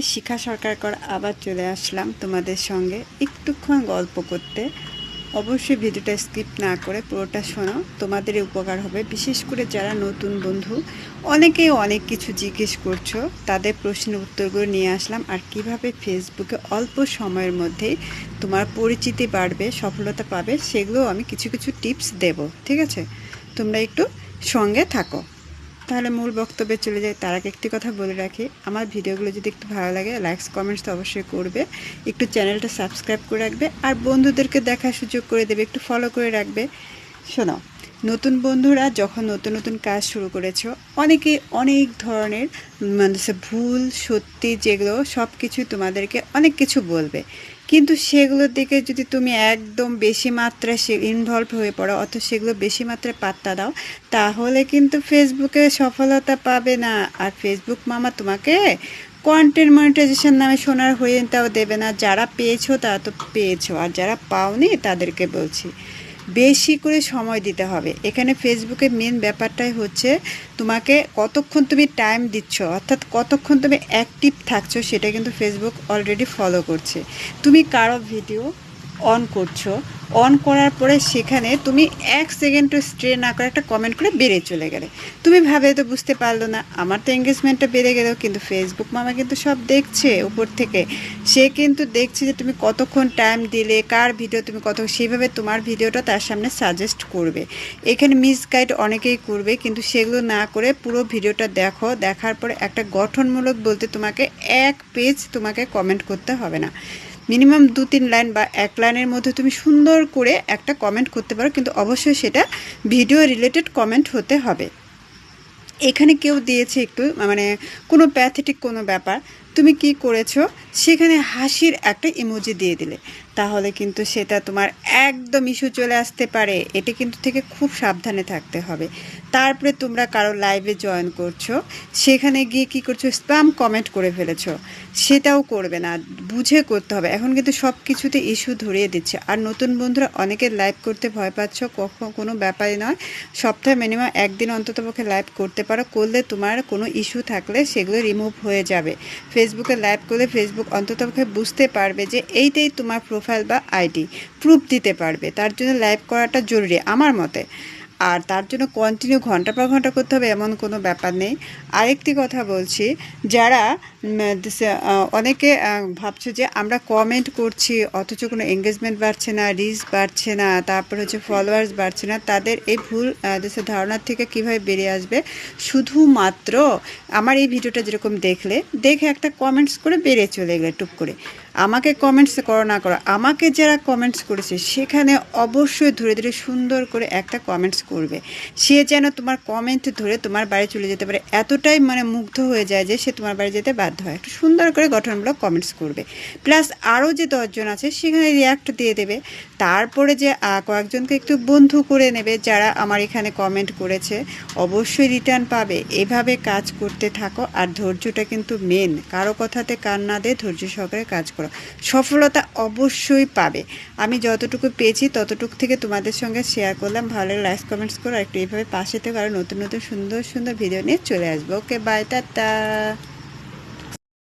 শিখা সরকারকর আবার চলে আসলাম তোমাদের সঙ্গে একটুক্ষণ গল্প করতে। অবশ্যই ভিডিওটা স্কিপ না করে পুরোটা শোনো, তোমাদের উপকার হবে। বিশেষ করে যারা নতুন বন্ধু, অনেকেই অনেক কিছু জিজ্ঞেস করছো, তাদের প্রশ্নের উত্তরগুলো নিয়ে আসলাম। আর কিভাবে ফেসবুকে অল্প সময়ের মধ্যেই তোমার পরিচিতি বাড়বে, সফলতা পাবে, সেগুলো আমি কিছু কিছু টিপস দেব। ঠিক আছে, তোমরা একটু সঙ্গে থাকো। তাহলে মূল বক্তব্যে চলে যাই। তার আগে একটি কথা বলে রাখি, আমার ভিডিওগুলো যদি একটু ভালো লাগে লাইকস কমেন্টস তো অবশ্যই করবে, একটু চ্যানেলটা সাবস্ক্রাইব করে রাখবে, আর বন্ধুদেরকে দেখার সুযোগ করে দেবে, একটু ফলো করে রাখবে। শোনো, নতুন বন্ধুরা যখন নতুন নতুন কাজ শুরু করেছো, অনেকে অনেক ধরনের মানে ভুল সত্যি যেগুলো সব কিছুই তোমাদেরকে অনেক কিছু বলবে, কিন্তু সেগুলোর দিকে যদি তুমি একদম বেশি মাত্রায় ইনভলভ হয়ে পড়ো, অথচ সেগুলো বেশি মাত্রায় পাত্তা দাও, তাহলে কিন্তু ফেসবুকে সফলতা পাবে না। আর ফেসবুক মামা তোমাকে কন্টেন্ট মনিটাইজেশন নামে সোনার হরিণটাও দেবে না। যারা পেয়েছো তারা তো পেয়েছো, আর যারা পাওনি তাদেরকে বলছি বেশি করে সময় দিতে হবে। এখানে ফেসবুকে মেন ব্যাপারটাই হচ্ছে তোমাকে কতক্ষণ তুমি টাইম দিচ্ছ, অর্থাৎ কতক্ষণ তুমি অ্যাক্টিভ থাকছো, সেটা কিন্তু ফেসবুক অলরেডি ফলো করছে। তুমি কারো ভিডিও অন করছো, অন করার পরে সেখানে তুমি 1 সেকেন্ডও স্টে না করে একটা কমেন্ট করে বেরিয়ে চলে গেলে, তুমি ভাবে তো বুঝতে পারলো না, আমার তো এঙ্গেজমেন্টটা বেড়ে গেল, কিন্তু ফেসবুক মামা কিন্তু সব দেখছে উপর থেকে। সে কিন্তু দেখছে যে তুমি কতক্ষণ টাইম দিলে, কার ভিডিও তুমি কত, সেইভাবে তোমার ভিডিওটা তার সামনে সাজেস্ট করবে। এখানে মিসগাইড অনেকেই করবে, কিন্তু সেগুলো না করে পুরো ভিডিওটা দেখো। দেখার পরে একটা গঠনমূলক বলতে তোমাকে 1 পেজ তোমাকে কমেন্ট করতে হবে না, মিনিমাম 2-3 লাইন বা 1 লাইনের মধ্যে তুমি সুন্দর করে একটা কমেন্ট করতে পারো, কিন্তু অবশ্যই সেটা ভিডিও রিলেটেড কমেন্ট হতে হবে। এখানে কেউ দিয়েছে একটু মানে কোনো প্যাথেটিক কোনো ব্যাপার, তুমি কি করেছো, সেখানে হাসির একটা ইমোজি দিয়ে দিলে, তাহলে কিন্তু সেটা তোমার একদম ইস্যু চলে আসতে পারে। এটা কিন্তু থেকে খুব সাবধানে থাকতে হবে। তারপরে তোমরা কারো লাইভে জয়েন করছো, সেখানে গিয়ে কি করছো, স্প্যাম কমেন্ট করে ফেলেছো, সেটাও করবে না, বুঝে করতে হবে। এখন কিন্তু সব কিছুতে ইস্যু ধরিয়ে দিচ্ছে। আর নতুন বন্ধুরা অনেকে লাইভ করতে ভয় পাচ্ছ, কখন কোনো ব্যাপারই নয়, সপ্তাহে মিনিমাম 1 দিন অন্ততপক্ষে লাইভ করতে পারো। করলে তোমার কোনো ইস্যু থাকলে সেগুলো রিমুভ হয়ে যাবে। ফেসবুকে লাইভ করলে ফেসবুক অন্ততপক্ষে বুঝতে পারবে যে এইটাই তোমার প্রোফাইল বা আইডি, প্রুফ দিতে পারবে। তার জন্য লাইভ করাটা জরুরি আমার মতে। আর তার জন্য কন্টিনিউ ঘন্টা পর ঘন্টা করতে হবে এমন কোনো ব্যাপার নেই। আরেকটি কথা বলছি, যারা অনেকে ভাবছো যে আমরা কমেন্ট করছি অথচ কোনো এঙ্গেজমেন্ট বাড়ছে না, রিচ বাড়ছে না, তারপর হচ্ছে ফলোয়ার্স বাড়ছে না, তাদের এই ভুল ধারণার থেকে কীভাবে বেরিয়ে আসবে, শুধুমাত্র আমার এই ভিডিওটা যেরকম দেখে একটা কমেন্টস করে বেরিয়ে চলে গেলে টুপ করে, আমাকে কমেন্টস করো না করো, আমাকে যারা কমেন্টস করেছে সেখানে অবশ্যই ধরে ধরে সুন্দর করে একটা কমেন্টস করবে। সে যেন তোমার কমেন্ট ধরে তোমার বাড়ি চলে যেতে পারে, এতটাই মানে মুগ্ধ হয়ে যায় যে সে তোমার বাড়ি যেতে বাধ্য হয়। একটু সুন্দর করে গঠনমূলক কমেন্টস করবে, প্লাস আরও যে 10 জন আছে সেখানে রিয়াক্ট দিয়ে দেবে। তারপরে যে কয়েকজনকে একটু বন্ধু করে নেবে যারা আমার এখানে কমেন্ট করেছে, অবশ্যই রিটার্ন পাবে। এভাবে কাজ করতে থাকো। আর ধৈর্যটা কিন্তু মেন, কারো কথাতে কান না দিয়ে ধৈর্য সহকারে কাজ করো, সফলতা অবশ্যই পাবে। আমি যতটুকু পেয়েছি ততটুকু থেকে তোমাদের সঙ্গে শেয়ার করলাম। ভালো লাগে লাইক কমেন্টস করো, একটু এইভাবে পাশে থেকে আরও নতুন নতুন সুন্দর সুন্দর ভিডিও নিয়ে চলে আসবো। ওকে, বাই, টাটা।